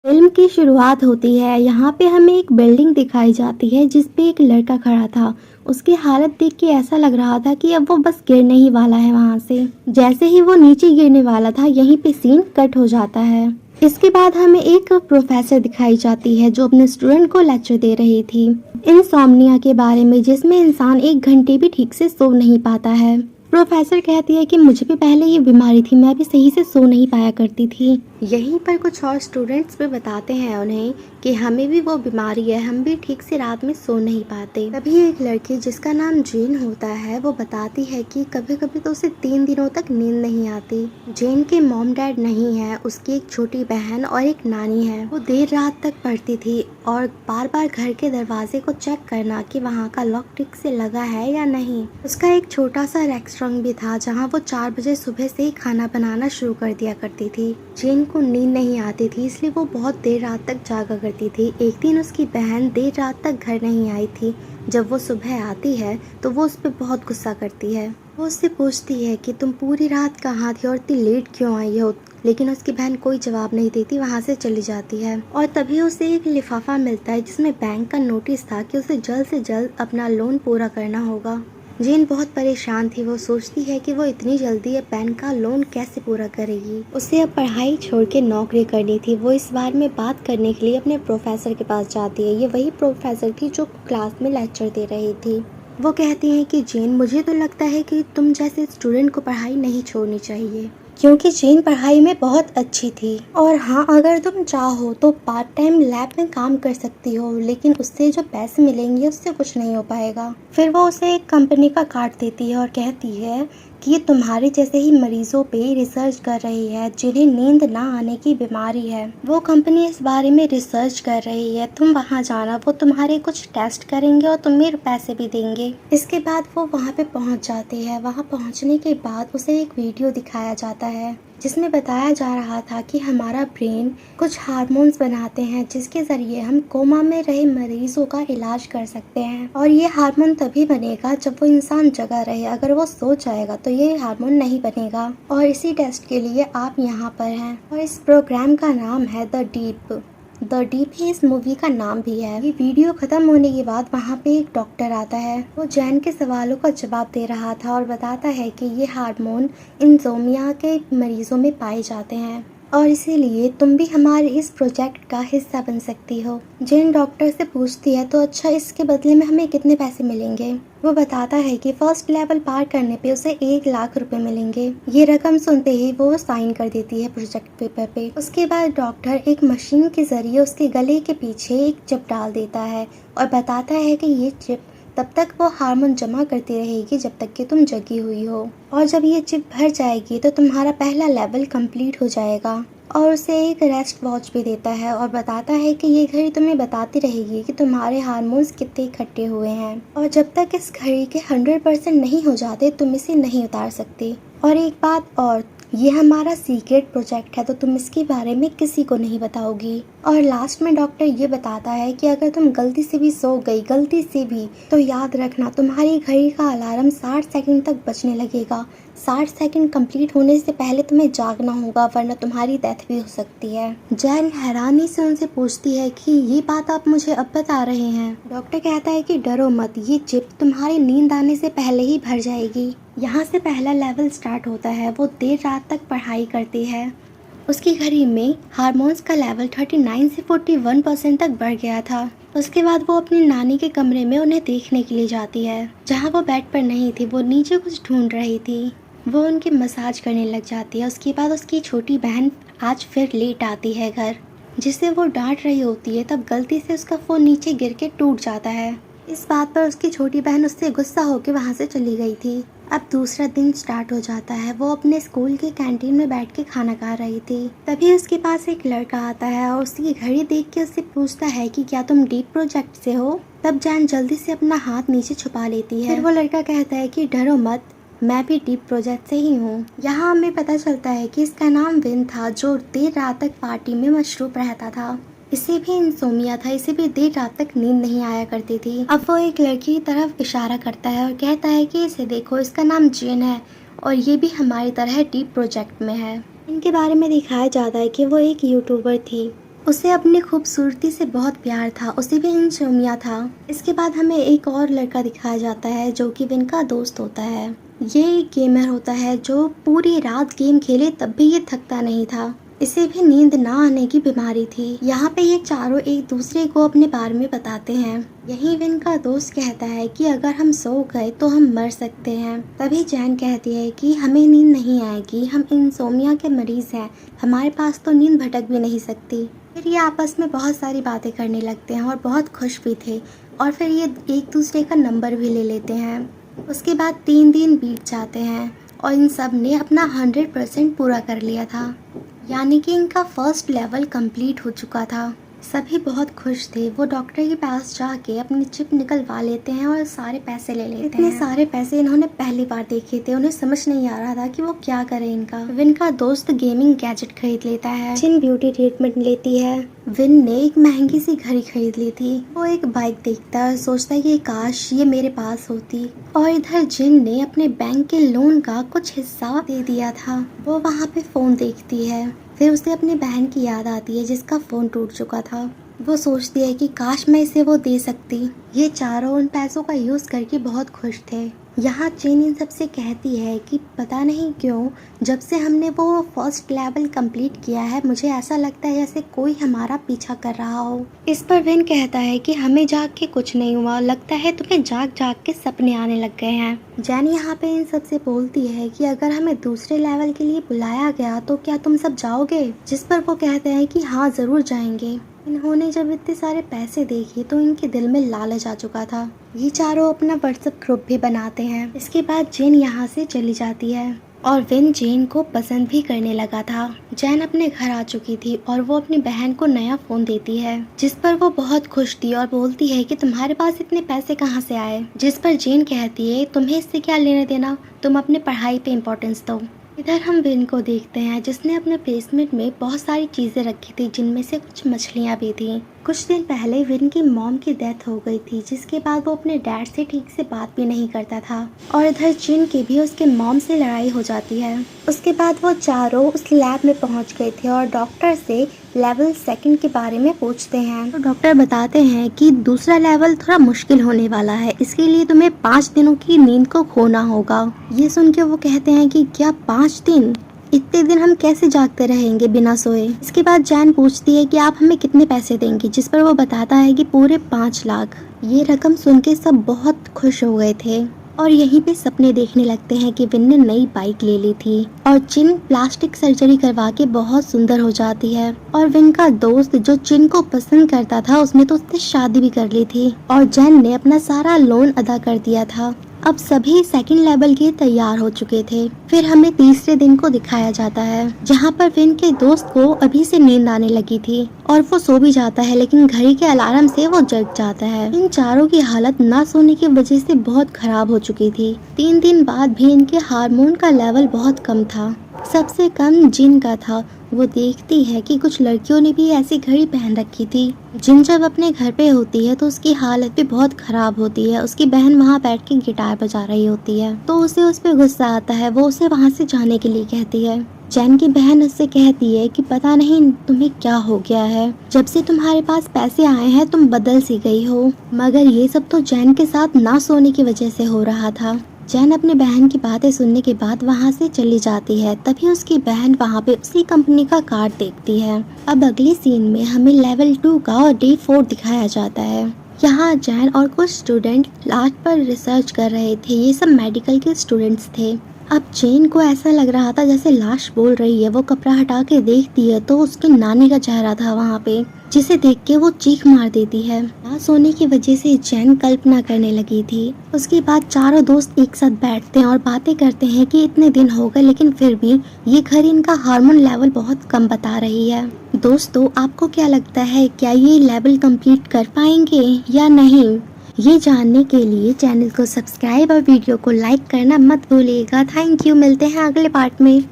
Film की शुरुआत होती है। यहाँ पे हमें एक बिल्डिंग दिखाई जाती है जिस पे एक लड़का खड़ा था। उसकी हालत देख के ऐसा लग रहा था कि अब वो बस गिरने ही वाला है वहाँ से। जैसे ही वो नीचे गिरने वाला था यहीं पे सीन कट हो जाता है। इसके बाद हमें एक प्रोफेसर दिखाई जाती है जो अपने स्टूडेंट को लेक्चर दे रही थी इंसोम्निया के बारे में, जिसमें इंसान 1 घंटे भी ठीक से सो नहीं पाता है। प्रोफेसर कहती है कि मुझे भी पहले ये बीमारी थी, मैं भी सही से सो नहीं पाया करती थी। यहीं पर कुछ और स्टूडेंट्स भी बताते हैं उन्हें कि हमें भी वो बीमारी है, हम भी ठीक से रात में सो नहीं पाते। तभी एक लड़की जिसका नाम जेन होता है वो बताती है कि कभी कभी तो उसे 3 दिनों तक नींद नहीं आती। जेन के मॉम डैड नहीं है, उसकी एक छोटी बहन और एक नानी है। वो देर रात तक पढ़ती थी और बार बार घर के दरवाजे को चेक करना कि वहाँ का लॉक ठीक से लगा है या नहीं। उसका एक छोटा सा रेस्टोरेंट भी था जहाँ वो 4 बजे सुबह से ही खाना बनाना शुरू कर दिया करती थी। जेन को नींद नहीं आती थी इसलिए वो बहुत देर रात तक जागा करती थी। एक दिन उसकी बहन देर रात तक घर नहीं आई थी। जब वो सुबह आती है तो वो उस पर बहुत गुस्सा करती है। वो उससे पूछती है कि तुम पूरी रात कहाँ थी और इतनी लेट क्यों आई हो, लेकिन उसकी बहन कोई जवाब नहीं देती, वहाँ से चली जाती है। और तभी उसे एक लिफाफा मिलता है जिसमें बैंक का नोटिस था कि उसे जल्द से जल्द अपना लोन पूरा करना होगा। जेन बहुत परेशान थी। वो सोचती है कि वो इतनी जल्दी अब बैंक का लोन कैसे पूरा करेगी। उसे अब पढ़ाई छोड़ के नौकरी करनी थी। वो इस बारे में बात करने के लिए अपने प्रोफेसर के पास जाती है। ये वही प्रोफेसर थी जो क्लास में लेक्चर दे रही थी। वो कहती हैं कि जेन, मुझे तो लगता है कि तुम जैसे स्टूडेंट को पढ़ाई नहीं छोड़नी चाहिए, क्योंकि जेन पढ़ाई में बहुत अच्छी थी। और हाँ, अगर तुम चाहो तो पार्ट टाइम लैब में काम कर सकती हो, लेकिन उससे जो पैसे मिलेंगे उससे कुछ नहीं हो पाएगा। फिर वो उसे एक कंपनी का कार्ड देती है और कहती है कि ये तुम्हारे जैसे ही मरीजों पे रिसर्च कर रही है जिन्हें नींद ना आने की बीमारी है। वो कंपनी इस बारे में रिसर्च कर रही है, तुम वहाँ जाना, वो तुम्हारे कुछ टेस्ट करेंगे और तुम्हें पैसे भी देंगे। इसके बाद वो वहाँ पे पहुँच जाती है। वहाँ पहुँचने के बाद उसे एक वीडियो दिखाया जाता है जिसमें बताया जा रहा था कि हमारा ब्रेन कुछ हार्मोन्स बनाते हैं जिसके जरिए हम कोमा में रहे मरीजों का इलाज कर सकते हैं। और ये हार्मोन तभी बनेगा जब वो इंसान जगा रहे, अगर वो सो जाएगा तो ये हार्मोन नहीं बनेगा। और इसी टेस्ट के लिए आप यहाँ पर हैं। और इस प्रोग्राम का नाम है द डीप ही इस मूवी का नाम भी है। ये वीडियो खत्म होने के बाद वहाँ पे एक डॉक्टर आता है। वो जैन के सवालों का जवाब दे रहा था और बताता है कि ये हार्मोन इंसोम्निया के मरीजों में पाए जाते हैं और इसीलिए तुम भी हमारे इस प्रोजेक्ट का हिस्सा बन सकती हो। जेन डॉक्टर से पूछती है तो अच्छा, इसके बदले में हमें कितने पैसे मिलेंगे। वो बताता है कि फर्स्ट लेवल पार करने पे उसे 1 लाख रुपए मिलेंगे। ये रकम सुनते ही वो साइन कर देती है प्रोजेक्ट पेपर पे। उसके बाद डॉक्टर एक मशीन के जरिए उसके गले के पीछे एक चिप डाल देता है और बताता है कि ये चिप तब तक वो हार्मोन जमा करती रहेगी जब तक कि तुम जगी हुई हो, और जब ये चिप भर जाएगी तो तुम्हारा पहला लेवल कंप्लीट हो जाएगा। और उसे एक रेस्ट वॉच भी देता है और बताता है कि ये घड़ी तुम्हें बताती रहेगी कि तुम्हारे हार्मोन्स कितने इकट्ठे हुए हैं, और जब तक इस घड़ी के 100% नहीं हो जाते तुम इसे नहीं उतार सकती। और एक बात और, ये हमारा सीक्रेट प्रोजेक्ट है तो तुम इसके बारे में किसी को नहीं बताओगी। और लास्ट में डॉक्टर ये बताता है कि अगर तुम गलती से भी सो गई, गलती से भी, तो याद रखना तुम्हारी घड़ी का अलार्म 60 सेकंड तक बजने लगेगा। 60 सेकंड कंप्लीट होने से पहले तुम्हें जागना होगा, वरना तुम्हारी डेथ भी हो सकती है। जैन हैरानी से उनसे पूछती है कि ये बात आप मुझे अब बता रहे हैं। डॉक्टर कहता है कि डरो मत, ये चिप तुम्हारी नींद आने से पहले ही भर जाएगी। यहाँ से पहला लेवल स्टार्ट होता है। वो देर रात तक पढ़ाई करती है। उसकी घड़ी में हार्मोन्स का लेवल 39 से 41% तक बढ़ गया था। उसके बाद वो अपनी नानी के कमरे में उन्हें देखने के लिए जाती है, जहाँ वो बेड पर नहीं थी, वो नीचे कुछ ढूंढ रही थी। वो उनकी मसाज करने लग जाती है। उसके बाद उसकी छोटी बहन आज फिर लेट आती है घर, जिसे वो डांट रही होती है। तब गलती से उसका फ़ोन नीचे गिर के टूट जाता है। इस बात पर उसकी छोटी बहन उससे गुस्सा होकर वहाँ से चली गई थी। अब दूसरा दिन स्टार्ट हो जाता है। वो अपने स्कूल की कैंटीन में बैठ के खाना खा रही थी। तभी उसके पास एक लड़का आता है और उसकी घड़ी देख के उससे पूछता है कि क्या तुम डीप प्रोजेक्ट से हो। तब जैन जल्दी से अपना हाथ नीचे छुपा लेती है। फिर वो लड़का कहता है कि डरो मत, मैं भी डीप प्रोजेक्ट से ही हूँ। यहाँ हमें पता चलता है कि इसका नाम विन था, जो देर रात तक पार्टी में मशरूफ रहता था। इसे भी इंसोमिया था, इसे भी देर रात तक नींद नहीं आया करती थी। अब वो एक लड़की की तरफ इशारा करता है और कहता है कि इसे देखो, इसका नाम जेन है और ये भी हमारी तरह डीप प्रोजेक्ट में है। इनके बारे में दिखाया जाता है कि वो एक यूट्यूबर थी उसे अपनी खूबसूरती से बहुत प्यार था, उसे भी इंसोम्निया था। इसके बाद हमें एक और लड़का दिखाया जाता है जो कि विन का दोस्त होता है। ये एक गेमर होता है जो पूरी रात गेम खेले तब भी ये थकता नहीं था। इसे भी नींद ना आने की बीमारी थी। यहाँ पे ये चारों एक दूसरे को अपने बारे में बताते हैं। यही विन का दोस्त कहता है कि अगर हम सो गए तो हम मर सकते हैं। तभी जैन कहती है कि हमें नींद नहीं आएगी, हम इंसोम्निया के मरीज हैं, हमारे पास तो नींद भटक भी नहीं सकती। फिर ये आपस में बहुत सारी बातें करने लगते हैं और बहुत खुश भी थे, और फिर ये एक दूसरे का नंबर भी ले लेते हैं। उसके बाद 3 दिन बीत जाते हैं और इन सब ने अपना 100% पूरा कर लिया था, यानी कि इनका फर्स्ट लेवल कंप्लीट हो चुका था। सभी बहुत खुश थे। वो डॉक्टर के पास जाके अपनी चिप निकलवा लेते हैं और सारे पैसे ले लेते हैं। इतने सारे पैसे इन्होंने पहली बार देखे थे, उन्हें समझ नहीं आ रहा था कि वो क्या करें इनका। विन का दोस्त गेमिंग गैजेट खरीद लेता है, जिन ब्यूटी ट्रीटमेंट लेती है। विन ने एक महंगी सी घड़ी खरीद ली थी। वो एक बाइक देखता है, सोचता है कि काश ये मेरे पास होती। और इधर जिन ने अपने बैंक के लोन का कुछ हिस्सा दे दिया था। वो वहाँ पे फोन देखती है, फिर उसे अपनी बहन की याद आती है जिसका फोन टूट चुका था। वो सोचती है कि काश मैं इसे वो दे सकती। ये चारों उन पैसों का यूज करके बहुत खुश थे। यहाँ चीन इन सबसे कहती है कि पता नहीं क्यों जब से हमने वो फर्स्ट लेवल कंप्लीट किया है, मुझे ऐसा लगता है जैसे कोई हमारा पीछा कर रहा हो। इस पर विन कहता है कि हमें जाग के कुछ नहीं हुआ, लगता है तुम्हें जाग जाग के सपने आने लग गए हैं। जैन यहाँ पे इन सबसे बोलती है कि अगर हमें दूसरे लेवल के लिए बुलाया गया तो क्या तुम सब जाओगे? जिस पर वो कहते हैं कि हाँ जरूर जाएंगे। इन्होंने जब इतने सारे पैसे देखे तो इनके दिल में लालच आ चुका था। ये चारों अपना व्हाट्सएप ग्रुप भी बनाते हैं। इसके बाद जेन यहाँ से चली जाती है और विन जेन को पसंद भी करने लगा था। जैन अपने घर आ चुकी थी और वो अपनी बहन को नया फोन देती है, जिस पर वो बहुत खुश थी और बोलती है कि तुम्हारे पास इतने पैसे कहाँ से आए? जिस पर जेन कहती है तुम्हें इससे क्या लेने देना, तुम अपने पढ़ाई पे इम्पोर्टेंस दो। इधर हम विन को देखते हैं जिसने अपने बेसमेंट में बहुत सारी चीजें रखी थी, जिनमें से कुछ मछलियाँ भी थी। कुछ दिन पहले विन की मॉम की डेथ हो गई थी, जिसके बाद वो अपने डैड से ठीक से बात भी नहीं करता था। और इधर जिन की भी उसके मॉम से लड़ाई हो जाती है। उसके बाद वो चारों उस लैब में पहुंच गए थे और डॉक्टर से लेवल 2 के बारे में पूछते हैं। तो डॉक्टर बताते हैं कि दूसरा लेवल थोड़ा मुश्किल होने वाला है, इसके लिए तुम्हें 5 दिनों की नींद को खोना होगा। ये सुन के वो कहते हैं कि क्या 5 दिन? इतने दिन हम कैसे जागते रहेंगे बिना सोए? इसके बाद जैन पूछती है कि आप हमें कितने पैसे देंगे, जिस पर वो बताता है कि पूरे 5 लाख। ये रकम सुन के सब बहुत खुश हो गए थे और यहीं पे सपने देखने लगते हैं कि विन ने नई बाइक ले ली थी और चिन प्लास्टिक सर्जरी करवा के बहुत सुंदर हो जाती है। और विन का दोस्त जो चिन को पसंद करता था उसने तो उससे शादी भी कर ली थी और जैन ने अपना सारा लोन अदा कर दिया था। अब सभी 2nd लेवल के तैयार हो चुके थे। फिर हमें तीसरे दिन को दिखाया जाता है, जहाँ पर विन के दोस्त को अभी से नींद आने लगी थी और वो सो भी जाता है, लेकिन घड़ी के अलार्म से वो जग जाता है। इन चारों की हालत ना सोने की वजह से बहुत खराब हो चुकी थी। 3 दिन बाद भी इनके हार्मोन का लेवल बहुत कम था, सबसे कम जिन का था। वो देखती है कि कुछ लड़कियों ने भी ऐसी घड़ी पहन रखी थी। जिन जब अपने घर पे होती है तो उसकी हालत भी बहुत खराब होती है। उसकी बहन वहाँ बैठ के गिटार बजा रही होती है तो उसे उस पे गुस्सा आता है। वो उसे वहाँ से जाने के लिए कहती है। जैन की बहन उससे कहती है कि पता नहीं तुम्हें क्या हो गया है, जब से तुम्हारे पास पैसे आए हैं तुम बदल सी गई हो। मगर ये सब तो जैन के साथ ना सोने की वजह से हो रहा था। जैन अपने बहन की बातें सुनने के बाद वहाँ से चली जाती है। तभी उसकी बहन वहाँ पे उसी कंपनी का कार्ड देखती है। अब अगले सीन में हमें लेवल 2 का और डे 4 दिखाया जाता है। यहाँ जैन और कुछ स्टूडेंट लास्ट पर रिसर्च कर रहे थे। ये सब मेडिकल के स्टूडेंट्स थे। अब जैन को ऐसा लग रहा था जैसे लाश बोल रही है। वो कपड़ा हटा के देखती है तो उसके नानी का चेहरा था वहाँ पे, जिसे देख के वो चीख मार देती है। ना सोने की वजह से जैन कल्पना करने लगी थी। उसके बाद चारों दोस्त एक साथ बैठते हैं और बातें करते हैं कि इतने दिन हो गए लेकिन फिर भी ये घड़ी इनका हार्मोन लेवल बहुत कम बता रही है। दोस्तों, आपको क्या लगता है, क्या ये लेवल कंप्लीट कर पाएंगे या नहीं? ये जानने के लिए चैनल को सब्सक्राइब और वीडियो को लाइक करना मत भूलिएगा। Thank you. मिलते हैं अगले पार्ट में।